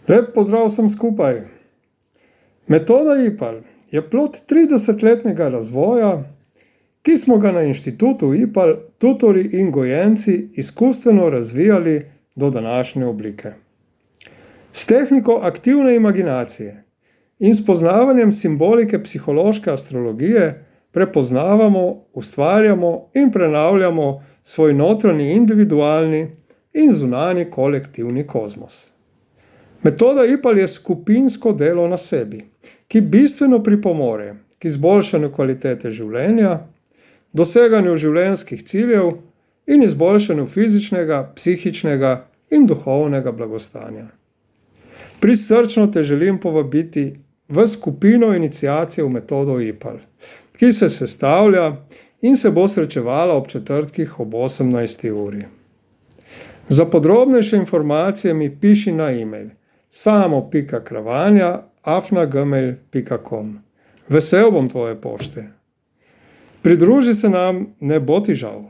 Lep pozdrav vsem skupaj. Metoda IPAL je plod 30-letnega razvoja, ki smo ga na inštitutu IPAL tutorji in gojenci izkustveno razvijali do današnje oblike. S tehniko aktivne imaginacije in spoznavanjem simbolike psihološke astrologije prepoznavamo, ustvarjamo in prenavljamo svoj notranji individualni in zunanji kolektivni kozmos. Metoda IPAL je skupinsko delo na sebi, ki bistveno pripomore k izboljšanju kvalitete življenja, doseganju življenjskih ciljev in izboljšanju fizičnega, psihičnega in duhovnega blagostanja. Prisrčno te želim povabiti v skupino iniciacije v metodo IPAL, ki se sestavlja in se bo srečevala ob četrtkih ob 18. uri. Za podrobnejše informacije mi piši na e-mail samo.kravanja@gmail.com. Vesel bom tvoje pošte. Pridruži se nam, ne bo ti žal.